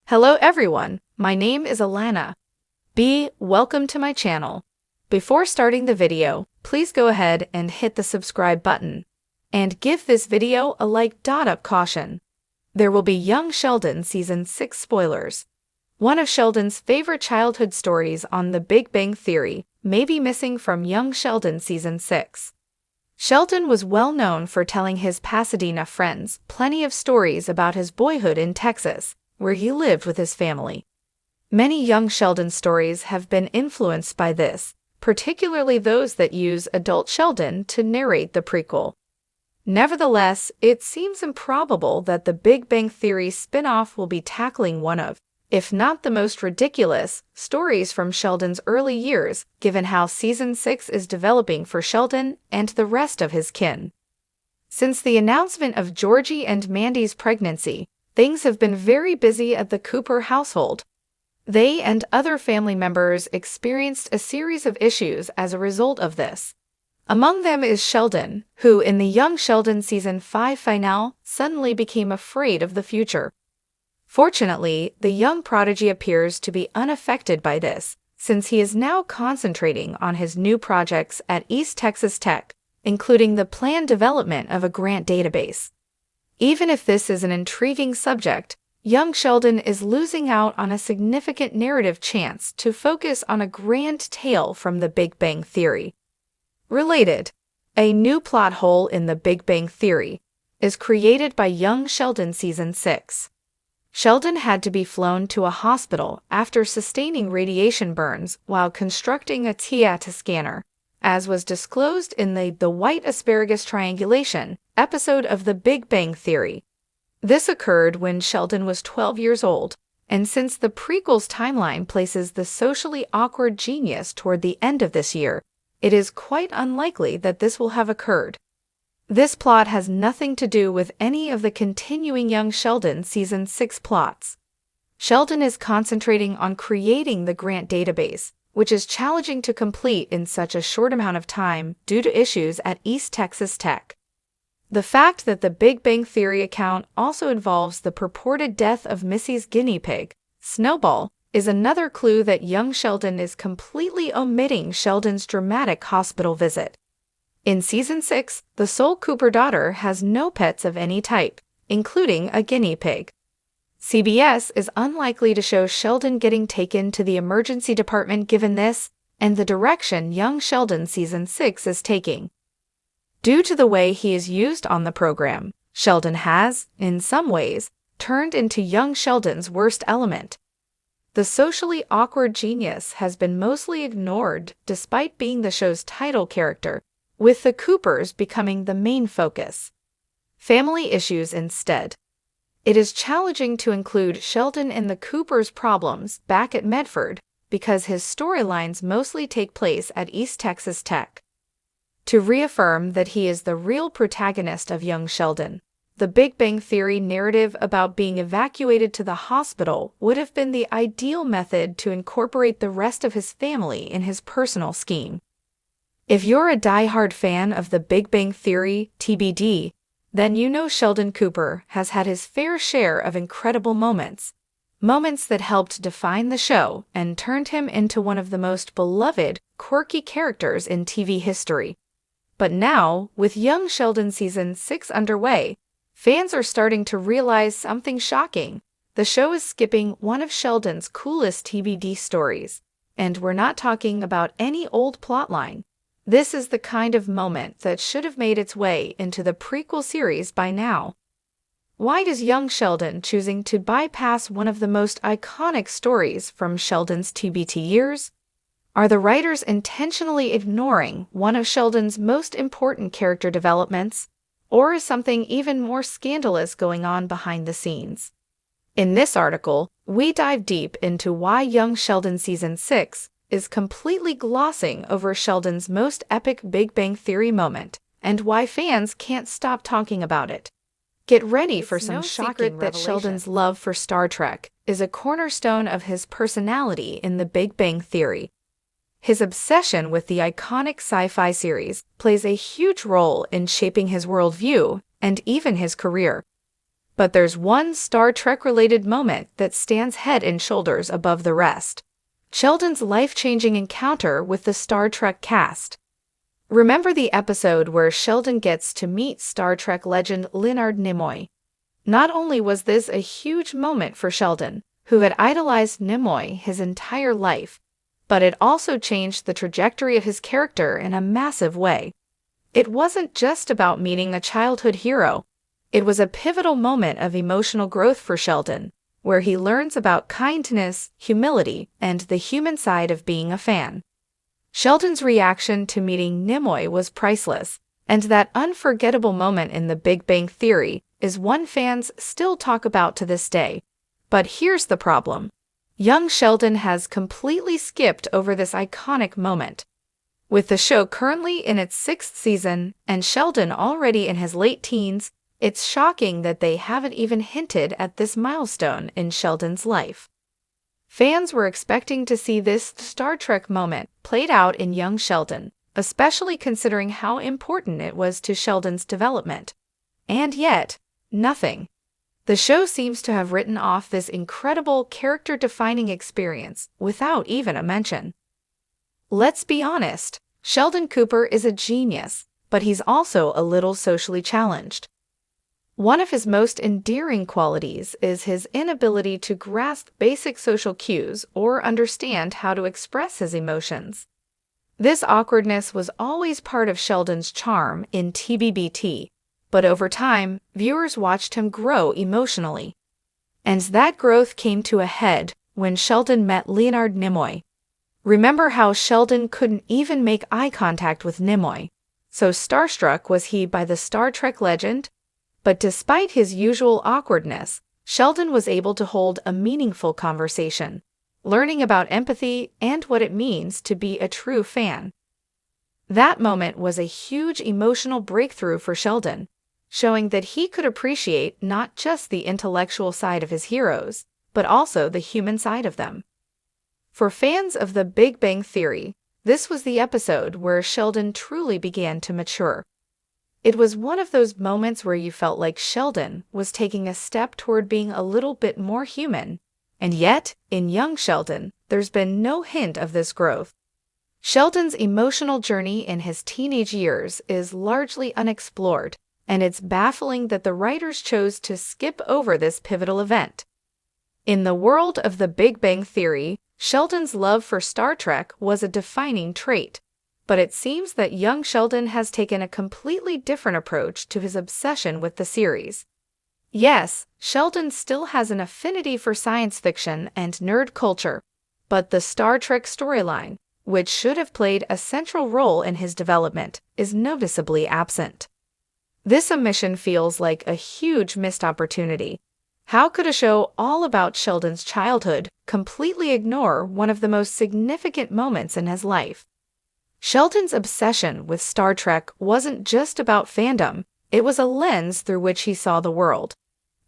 Hello everyone, my name is Alana. Welcome to my channel. Before starting the video, please go ahead and hit the subscribe button. And give this video a like. Up caution. There will be Young Sheldon Season 6 spoilers. One of Sheldon's favorite childhood stories on The Big Bang Theory may be missing from Young Sheldon Season 6. Sheldon was well known for telling his Pasadena friends plenty of stories about his boyhood in Texas, where he lived with his family. Many Young Sheldon stories have been influenced by this, particularly those that use adult Sheldon to narrate the prequel. Nevertheless, it seems improbable that the Big Bang Theory spin-off will be tackling one of, if not the most ridiculous, stories from Sheldon's early years, given how Season 6 is developing for Sheldon and the rest of his kin. Since the announcement of Georgie and Mandy's pregnancy, things have been very busy at the Cooper household. They and other family members experienced a series of issues as a result of this. Among them is Sheldon, who in the Young Sheldon Season 5 finale suddenly became afraid of the future. Fortunately, the young prodigy appears to be unaffected by this, since he is now concentrating on his new projects at East Texas Tech, including the planned development of a grant database. Even if this is an intriguing subject, young Sheldon is losing out on a significant narrative chance to focus on a grand tale from The Big Bang Theory. Related, a new plot hole in The Big Bang Theory is created by Young Sheldon Season 6. Sheldon had to be flown to a hospital after sustaining radiation burns while constructing a TIATA scanner, as was disclosed in the White Asparagus Triangulation episode of The Big Bang Theory. This occurred when Sheldon was 12 years old, and since the prequel's timeline places the socially awkward genius toward the end of this year, it is quite unlikely that this will have occurred. This plot has nothing to do with any of the continuing Young Sheldon Season 6 plots. Sheldon is concentrating on creating the grant database, which is challenging to complete in such a short amount of time due to issues at East Texas Tech. The fact that the Big Bang Theory account also involves the purported death of Missy's guinea pig, Snowball, is another clue that young Sheldon is completely omitting Sheldon's dramatic hospital visit. In Season 6, the sole Cooper daughter has no pets of any type, including a guinea pig. CBS is unlikely to show Sheldon getting taken to the emergency department given this and the direction Young Sheldon Season 6 is taking. Due to the way he is used on the program, Sheldon has, in some ways, turned into Young Sheldon's worst element. The socially awkward genius has been mostly ignored despite being the show's title character, with the Coopers becoming the main focus. Family issues instead. It is challenging to include Sheldon in the Coopers' problems back at Medford because his storylines mostly take place at East Texas Tech. To reaffirm that he is the real protagonist of Young Sheldon, the Big Bang Theory narrative about being evacuated to the hospital would have been the ideal method to incorporate the rest of his family in his personal scheme. If you're a die-hard fan of The Big Bang Theory, TBD, then you know Sheldon Cooper has had his fair share of incredible moments that helped define the show and turned him into one of the most beloved, quirky characters in TV history. But now, with Young Sheldon Season 6 underway, fans are starting to realize something shocking. The show is skipping one of Sheldon's coolest TBD stories, and we're not talking about any old plotline. This is the kind of moment that should have made its way into the prequel series by now. Why is Young Sheldon choosing to bypass one of the most iconic stories from Sheldon's TBT years? Are the writers intentionally ignoring one of Sheldon's most important character developments, or is something even more scandalous going on behind the scenes? In this article, we dive deep into why Young Sheldon Season 6 is completely glossing over Sheldon's most epic Big Bang Theory moment, and why fans can't stop talking about it. Get ready for some shocking revelation that Sheldon's love for Star Trek is a cornerstone of his personality in The Big Bang Theory. His obsession with the iconic sci-fi series plays a huge role in shaping his worldview and even his career. But there's one Star Trek-related moment that stands head and shoulders above the rest: Sheldon's life-changing encounter with the Star Trek cast. Remember the episode where Sheldon gets to meet Star Trek legend Leonard Nimoy? Not only was this a huge moment for Sheldon, who had idolized Nimoy his entire life, but it also changed the trajectory of his character in a massive way. It wasn't just about meeting a childhood hero. It was a pivotal moment of emotional growth for Sheldon, where he learns about kindness, humility, and the human side of being a fan. Sheldon's reaction to meeting Nimoy was priceless, and that unforgettable moment in The Big Bang Theory is one fans still talk about to this day. But here's the problem: young Sheldon has completely skipped over this iconic moment. With the show currently in its 6th season and Sheldon already in his late teens, it's shocking that they haven't even hinted at this milestone in Sheldon's life. Fans were expecting to see this Star Trek moment played out in young Sheldon, especially considering how important it was to Sheldon's development. And yet, nothing. The show seems to have written off this incredible character-defining experience without even a mention. Let's be honest, Sheldon Cooper is a genius, but he's also a little socially challenged. One of his most endearing qualities is his inability to grasp basic social cues or understand how to express his emotions. This awkwardness was always part of Sheldon's charm in TBBT, but over time, viewers watched him grow emotionally. And that growth came to a head when Sheldon met Leonard Nimoy. Remember how Sheldon couldn't even make eye contact with Nimoy? So starstruck was he by the Star Trek legend? But despite his usual awkwardness, Sheldon was able to hold a meaningful conversation, learning about empathy and what it means to be a true fan. That moment was a huge emotional breakthrough for Sheldon, showing that he could appreciate not just the intellectual side of his heroes, but also the human side of them. For fans of The Big Bang Theory, this was the episode where Sheldon truly began to mature. It was one of those moments where you felt like Sheldon was taking a step toward being a little bit more human, and yet, in young Sheldon, there's been no hint of this growth. Sheldon's emotional journey in his teenage years is largely unexplored, and it's baffling that the writers chose to skip over this pivotal event. In the world of The Big Bang Theory, Sheldon's love for Star Trek was a defining trait. But it seems that young Sheldon has taken a completely different approach to his obsession with the series. Yes, Sheldon still has an affinity for science fiction and nerd culture, but the Star Trek storyline, which should have played a central role in his development, is noticeably absent. This omission feels like a huge missed opportunity. How could a show all about Sheldon's childhood completely ignore one of the most significant moments in his life? Sheldon's obsession with Star Trek wasn't just about fandom, it was a lens through which he saw the world.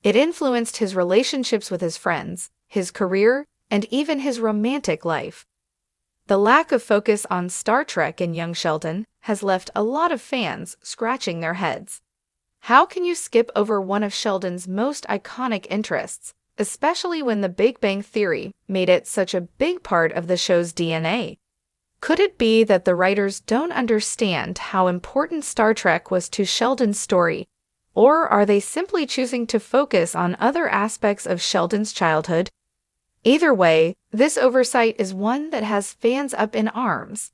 It influenced his relationships with his friends, his career, and even his romantic life. The lack of focus on Star Trek in young Sheldon has left a lot of fans scratching their heads. How can you skip over one of Sheldon's most iconic interests, especially when The Big Bang Theory made it such a big part of the show's DNA? Could it be that the writers don't understand how important Star Trek was to Sheldon's story, or are they simply choosing to focus on other aspects of Sheldon's childhood? Either way, this oversight is one that has fans up in arms.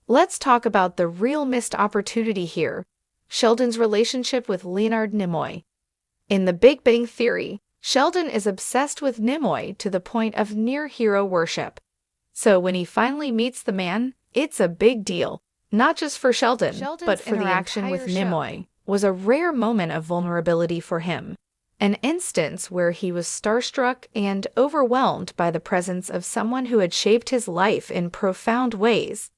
Let's talk about the real missed opportunity here: Sheldon's relationship with Leonard Nimoy. In The Big Bang Theory, Sheldon is obsessed with Nimoy to the point of near-hero worship. So when he finally meets the man, it's a big deal, not just for Sheldon, but for the interaction with Nimoy was a rare moment of vulnerability for him, an instance where he was starstruck and overwhelmed by the presence of someone who had shaped his life in profound ways.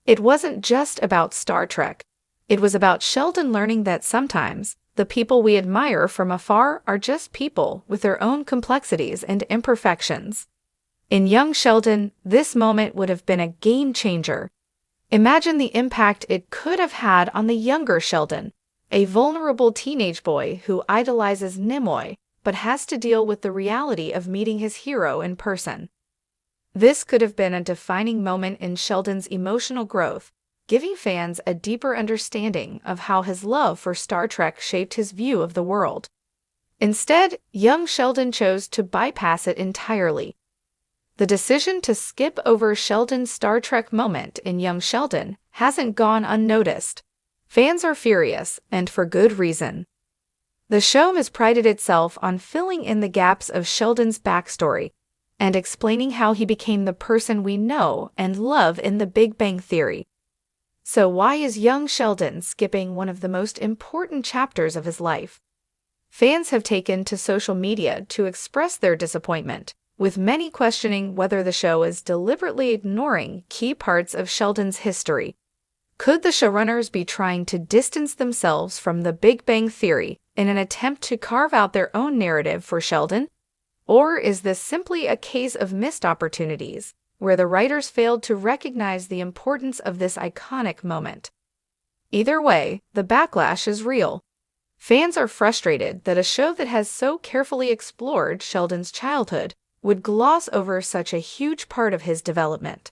It wasn't just about Star Trek. It was about Sheldon learning that sometimes the people we admire from afar are just people with their own complexities and imperfections. In young Sheldon, this moment would have been a game changer. Imagine the impact it could have had on the younger Sheldon, a vulnerable teenage boy who idolizes Nimoy but has to deal with the reality of meeting his hero in person. This could have been a defining moment in Sheldon's emotional growth, giving fans a deeper understanding of how his love for Star Trek shaped his view of the world. Instead, young Sheldon chose to bypass it entirely. The decision to skip over Sheldon's Star Trek moment in young Sheldon hasn't gone unnoticed. Fans are furious, and for good reason. The show has prided itself on filling in the gaps of Sheldon's backstory and explaining how he became the person we know and love in The Big Bang Theory. So why is young Sheldon skipping one of the most important chapters of his life? Fans have taken to social media to express their disappointment, with many questioning whether the show is deliberately ignoring key parts of Sheldon's history. Could the showrunners be trying to distance themselves from The Big Bang Theory in an attempt to carve out their own narrative for Sheldon? Or is this simply a case of missed opportunities, where the writers failed to recognize the importance of this iconic moment? Either way, the backlash is real. Fans are frustrated that a show that has so carefully explored Sheldon's childhood would gloss over such a huge part of his development.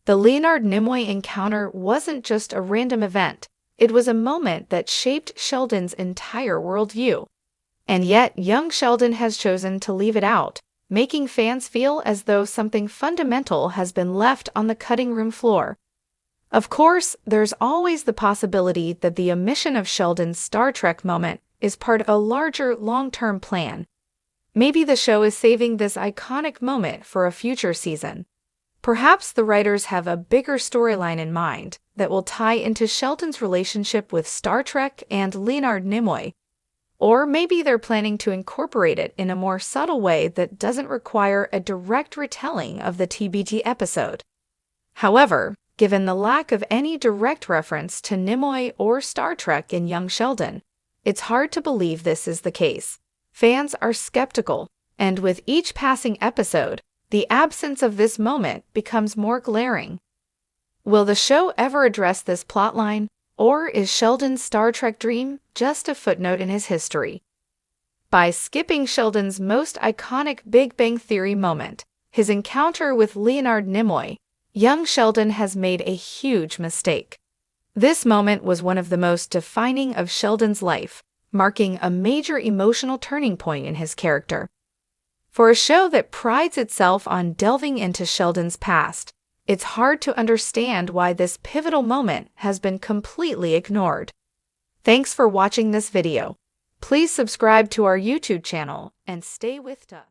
The Leonard Nimoy encounter wasn't just a random event, it was a moment that shaped Sheldon's entire worldview. And yet, young Sheldon has chosen to leave it out, making fans feel as though something fundamental has been left on the cutting room floor. Of course, there's always the possibility that the omission of Sheldon's Star Trek moment is part of a larger long-term plan. Maybe the show is saving this iconic moment for a future season. Perhaps the writers have a bigger storyline in mind that will tie into Sheldon's relationship with Star Trek and Leonard Nimoy. Or maybe they're planning to incorporate it in a more subtle way that doesn't require a direct retelling of the TBT episode. However, given the lack of any direct reference to Nimoy or Star Trek in young Sheldon, it's hard to believe this is the case. Fans are skeptical, and with each passing episode, the absence of this moment becomes more glaring. Will the show ever address this plotline, or is Sheldon's Star Trek dream just a footnote in his history? By skipping Sheldon's most iconic Big Bang Theory moment, his encounter with Leonard Nimoy, young Sheldon has made a huge mistake. This moment was one of the most defining of Sheldon's life, marking a major emotional turning point in his character. For a show that prides itself on delving into Sheldon's past, it's hard to understand why this pivotal moment has been completely ignored. Thanks for watching this video. Please subscribe to our YouTube channel and stay with us.